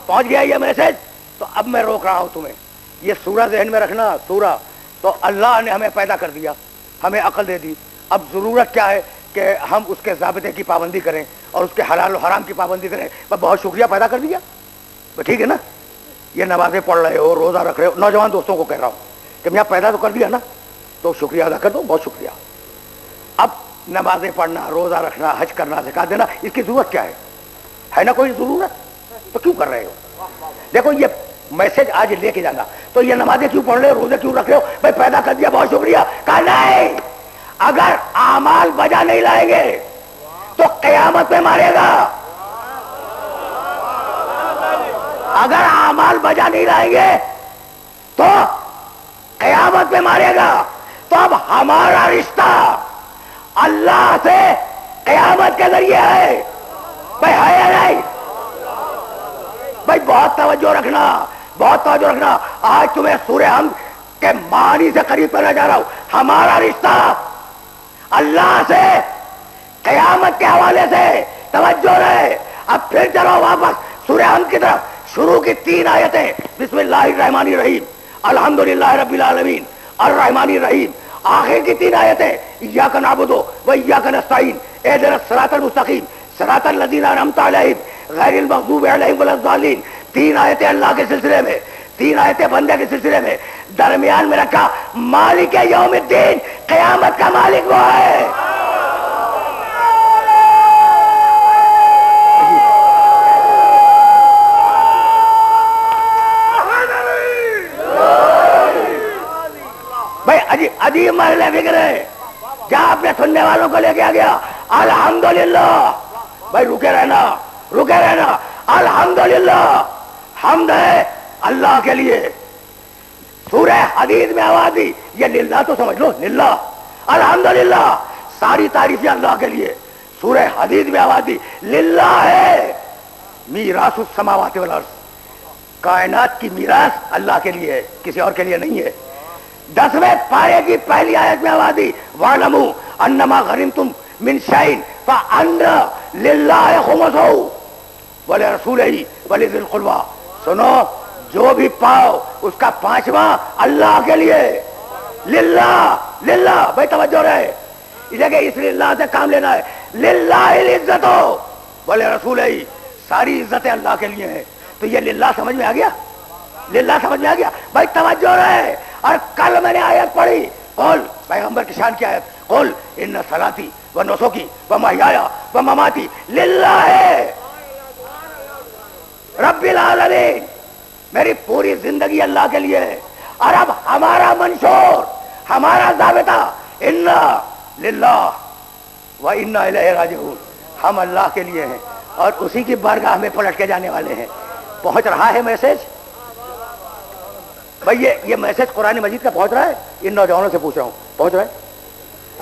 پہنچ گیا یہ میسج؟ تو اب میں روک رہا ہوں تمہیں، یہ سورہ ذہن میں رکھنا. سورہ تو اللہ نے ہمیں پیدا کر دیا، ہمیں عقل دے دی. اب ضرورت کیا ہے کہ ہم اس کے ضابطے کی پابندی کریں اور اس کے حلال و حرام کی پابندی کریں. بہت شکریہ، پیدا کر دیا. ٹھیک ہے نا، یہ نمازیں پڑھ رہے ہو، روزہ رکھ رہے ہو، نوجوان دوستوں کو کہہ رہا ہوں کہ میاں پیدا تو کر دیا نا، تو شکریہ ادا کر دو، بہت شکریہ. اب نمازیں پڑھنا، روزہ رکھنا، حج کرنا، زکات دینا، اس کی ضرورت کیا ہے نا کوئی ضرورت؟ تو کیوں کر رہے ہو؟ دیکھو یہ میسج آج لے کے جانا. تو یہ نمازیں کیوں پڑھ رہے ہو، روزے کیوں رکھ رہے ہو؟ بھائی پیدا کر دیا، بہت شکریہ. کہا نہیں، اگر اعمال بجا نہیں لائیں گے تو قیامت میں مارے گا. اگر اعمال بجا نہیں لائیں گے تو قیامت میں مارے گا. تو اب ہمارا رشتہ اللہ سے قیامت کے ذریعے ہے. بھائی ہے یا نہیں؟ بھائی بہت توجہ رکھنا، بہت توجہ رکھنا. آج تمہیں سورہ حمد کے معنی سے قریب کرنا چاہ رہا ہوں. ہمارا رشتہ اللہ سے قیامت کے حوالے سے. توجہ رہے. اب پھر چلو واپس سورہ حمد کی طرف. شروع کی 3 آیتیں، بسم اللہ الرحمن الرحیم، الحمدللہ رب العالمین، الرحمن الرحیم. آخر کی 3 آیتیں، ایاک نعبد و ایاک نستعین، اہدنا الصراط المستقیم، صراط الذین انعمت علیہم غیر المغضوب علیہم ولا الضالین. 3 آیتیں اللہ کے سلسلے میں، 3 آیتیں بندے کے سلسلے میں. درمیان میں رکھا مالک یوم الدین، قیامت کا مالک وہ ہے. بھائی عجیب مرحلے فکر ہے. جہاں اپنے سننے والوں کو لے کے آ گیا الحمدللہ. بھائی رکے رہنا، رکے رہنا. الحمدللہ، حمد ہے اللہ کے لیے. سورہ حدید میں آواز دی، یہ للہ تو سمجھ لو، للہ. الحمدللہ، ساری تعریفیں اللہ کے لیے. سورہ حدید میں آواز دی، للہ ہے میراث السماوات والارض. کائنات کی میراث اللہ کے لیے ہے، کسی اور کے لیے نہیں ہے. 10ویں پارے کی پہلی آیت میں آواز دی، وَاعْلَمُوا أَنَّمَا غَنِمْتُم مِّن شَيْءٍ فَأَنَّ لِلَّهِ خُمُسُهُ وَلِرَسُولِهِ وَلِذِي الْقُرْبَىٰ. سنو، جو بھی پاؤ اس کا 5واں اللہ کے لیے. للہ، للہ. بھائی توجہ رہے، اس للہ سے کام لینا ہے. للہ العزت وَلِرَسُولِهِ، ساری عزتیں اللہ کے لیے ہیں. تو یہ للہ سمجھ میں آ گیا، للہ سمجھ میں آ گیا. بھائی توجہ رہے. اور کل میں نے آیت پڑھی، قل، پیغمبر کی شان کی آیت، قل ان صلاتی و نسکی و محیایا و مماتی للہ رب العالمین. میری پوری زندگی اللہ کے لیے ہے. اور اب ہمارا منشور، ہمارا ضابطہ انا للہ و انا الیہ راجعون. ہم اللہ کے لیے ہیں اور اسی کی بارگاہ میں پلٹ کے جانے والے ہیں. پہنچ رہا ہے میسج؟ بھائی یہ میسج قرآن مجید کا پہنچ رہا ہے؟ ان نوجوانوں سے پوچھ رہا ہوں، پہنچ رہا ہے؟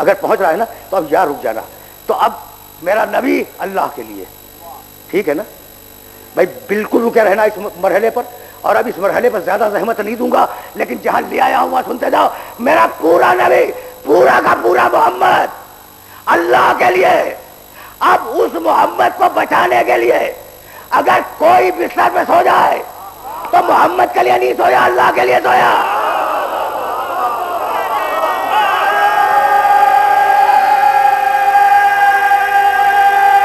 اگر پہنچ رہا ہے نا تو اب یہاں رک جانا. تو اب میرا نبی اللہ کے لیے، ٹھیک ہے نا بھائی؟ بالکل رکے رہنا اس مرحلے پر. اور اب اس مرحلے پر زیادہ زحمت نہیں دوں گا، لیکن جہاں لے آیا ہوں وہاں سنتے جاؤ. میرا پورا نبی، پورا کا پورا محمد اللہ کے لیے. اب اس محمد کو بچانے کے لیے اگر کوئی بستر پہ سو جائے تو محمد کے لیے نہیں سویا، اللہ کے لیے سویا.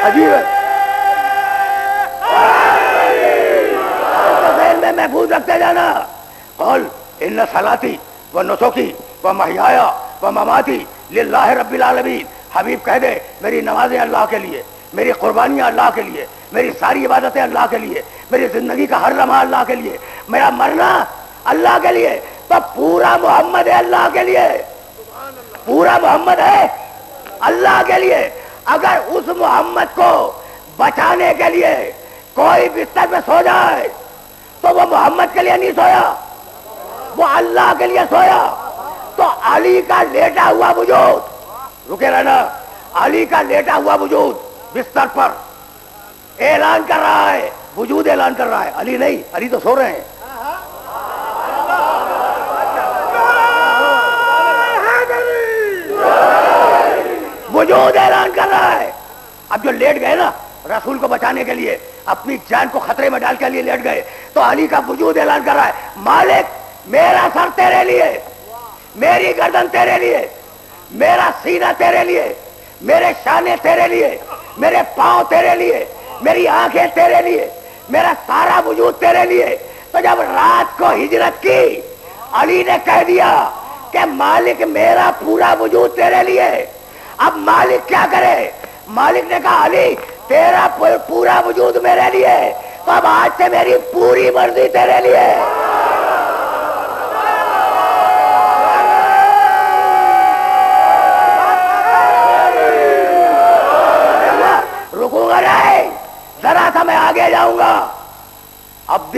عجیب ہے. ذہن میں محفوظ رکھتے جانا. قل ان صلاتی و نسکی و محیایا و مماتی للہ رب العالمین. حبیب کہہ دے میری نمازیں اللہ کے لیے، میری قربانیاں اللہ کے لیے، میری ساری عبادتیں اللہ کے لیے، میری زندگی کا ہر لمحہ اللہ کے لیے، میرا مرنا اللہ کے لیے. تو پورا محمد ہے اللہ کے لیے، پورا محمد ہے اللہ کے لیے. اگر اس محمد کو بچانے کے لیے کوئی بستر پہ سو جائے تو وہ محمد کے لیے نہیں سویا، وہ اللہ کے لیے سویا. تو علی کا لیٹا ہوا وجود، رکے رہنا، علی کا لیٹا ہوا وجود بستر پر اعلان کر رہا ہے، وجود اعلان کر رہا ہے. علی نہیں، علی تو سو رہے ہیں. وجود اعلان کر رہا ہے. اب جو لیٹ گئے نا رسول کو بچانے کے لیے اپنی جان کو خطرے میں ڈال کے لیے لیٹ گئے تو علی کا وجود اعلان کر رہا ہے، مالک میرا سر تیرے لیے، میری گردن تیرے لیے، میرا سینہ تیرے لیے، میرے شانے تیرے لیے، میرے پاؤں تیرے لیے، میری آنکھیں تیرے لیے، میرا سارا وجود تیرے لیے۔ تو جب رات کو ہجرت کی علی نے کہہ دیا کہ مالک میرا پورا وجود تیرے لیے، اب مالک کیا کرے؟ مالک نے کہا علی تیرا پورا وجود میرے لیے، تو اب آج سے میری پوری مرضی تیرے لیے۔ رکوں گا نہیں، ذرا سا میں آگے جاؤں گا۔ اب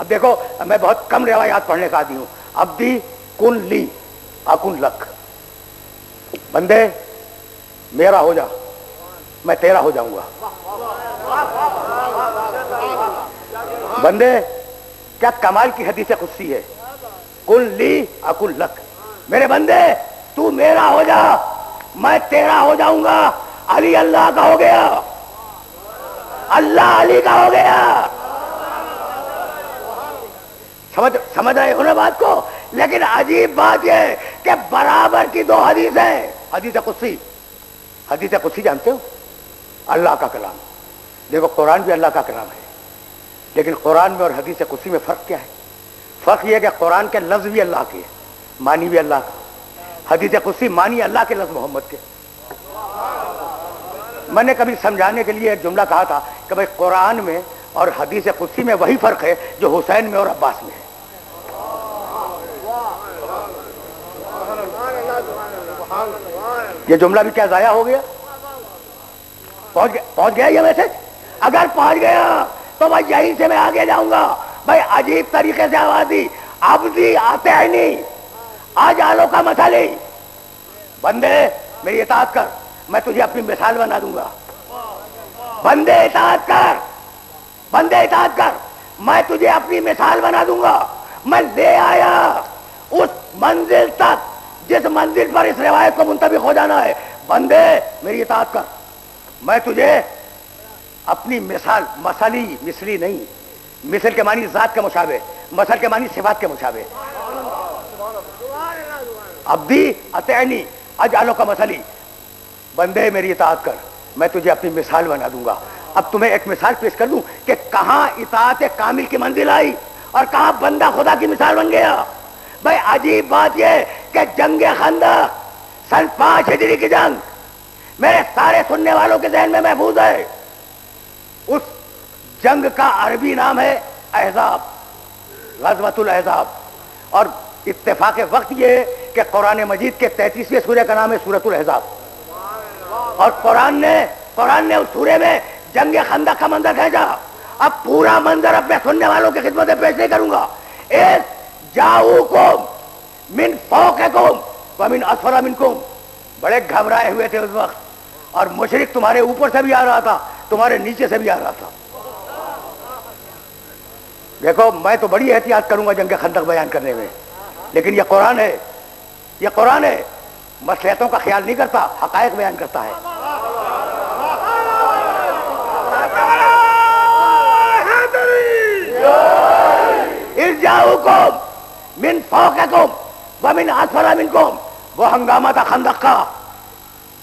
دیکھو میں بہت کم روایات پڑھنے کا عادی ہوں۔ عبدی کن لی اکن لک، بندے میرا ہو جا میں تیرا ہو جاؤں گا۔ بندے کیا کمال کی حدیث قدسی ہے، کن لی اکن لک، میرے بندے تو میرا ہو جا میں تیرا ہو جاؤں گا۔ علی اللہ کا ہو گیا، اللہ علی کا ہو گیا۔ سمجھ رہے ہو نا بات کو؟ لیکن عجیب بات یہ کہ برابر کی دو حدیثیں، حدیث قدسی جانتے ہو؟ اللہ کا کلام۔ دیکھو قرآن بھی اللہ کا کلام ہے، لیکن قرآن میں اور حدیث قدسی میں فرق کیا ہے؟ فرق یہ ہے کہ قرآن کے لفظ بھی اللہ کے، معنی بھی اللہ کا۔ حدیث قدسی معنی اللہ کے، لفظ محمد کے۔ میں نے کبھی سمجھانے کے لیے ایک جملہ کہا تھا کہ بھائی قرآن میں اور حدیث قدسی میں وہی فرق ہے جو حسین میں اور عباس میں ہے۔ یہ جملہ بھی کیا ضائع ہو گیا؟ پہنچ گیا یہ میسج؟ اگر پہنچ گیا تو بھائی یہیں سے میں آگے جاؤں گا۔ بھائی عجیب طریقے سے آواز دی، عبدی آتعنی اجعلو کا مثلی، بندے میری اطاعت کر میں تجھے اپنی مثال بنا دوں گا۔ بندے اطاعت کر، بندے اطاعت کر میں تجھے اپنی مثال بنا دوں گا۔ میں لے آیا اس منزل تک جس منزل پر اس روایت کو منطبق ہو جانا ہے۔ بندے میری اطاعت کر میں تجھے اپنی مثال، مثلی نہیں، مثل کے معنی ذات کے مشابہ، مثل کے معنی صفات کے مشابہ۔ عبدی اطعنی اجعلو کا مثلی، بندے میری اطاعت کر میں تجھے اپنی مثال بنا دوں گا۔ اب تمہیں ایک مثال پیش کر دوں کہ کہاں اطاعت کامل کی منزل آئی اور کہاں بندہ خدا کی مثال بن گیا۔ بھائی عجیب بات یہ کہ جنگ خندق سن 5 ہجری کی جنگ میرے سارے سننے والوں کے ذہن میں محفوظ ہے۔ اس جنگ کا عربی نام ہے احزاب، غزوۃ الاحزاب، اور اتفاق وقت یہ ہے کہ قرآن مجید کے 33ویں سورہ کا نام ہے سورۃ الاحزاب، اور قرآن نے اس سورے میں جنگ خندق کا منظر بھیجا۔ اب پورا منظر اپنے سننے والوں کی خدمت میں پیش نہیں کروں گا۔ جاؤکم من فوقکم ومن اسفل منکم، بڑے گھبرائے ہوئے تھے اس وقت، اور مشرک تمہارے اوپر سے بھی آ رہا تھا، تمہارے نیچے سے بھی آ رہا تھا۔ دیکھو میں تو بڑی احتیاط کروں گا جنگ خندق بیان کرنے میں، لیکن یہ قرآن ہے، یہ قرآن ہے، مصلحتوں کا خیال نہیں کرتا، حقائق بیان کرتا ہے۔ جاؤکم من فوقکم ومن اسفل منکم، وہ ہنگامہ تھا خندق کا،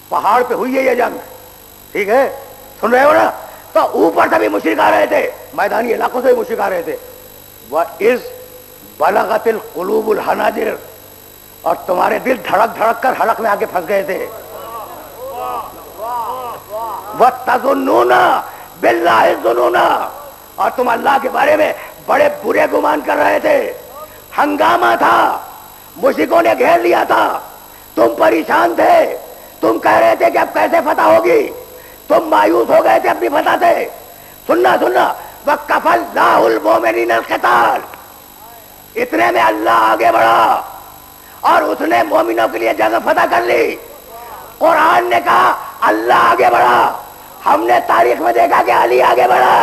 پہاڑ پہ ہوئی ہے یہ جنگ، ٹھیک ہے، سن رہے ہو نا؟ تو اوپر سے بھی مشرک آ رہے تھے، میدانی علاقوں سے بھی مشرک آ رہے تھے۔ وَإِذْ بَلَغَتِ الْقُلُوبُ الْحَنَاجِرَ، اور تمہارے دل دھڑک دھڑک کر حلق میں آ کے پھنس گئے تھے۔ وَتَظُنُّونَ بِاللَّهِ الظُّنُونَ، اور تم اللہ کے بارے میں بڑے برے گمان کر رہے تھے۔ ہنگامہ تھا، مشرکوں نے گھیر لیا تھا، تم پریشان تھے، تم کہہ رہے تھے کہ اب کیسے فتح ہوگی، تم مایوس ہو گئے تھے اپنی فتح سے۔ سننا وَكَفَى اللَّهُ الْمُؤْمِنِينَ الْقِتَالَ، اتنے میں اللہ آگے بڑھا اور اس نے مومنوں کے لیے جگہ فتح کر لی۔ قرآن نے کہا اللہ آگے بڑھا، ہم نے تاریخ میں دیکھا کہ علی آگے بڑھا۔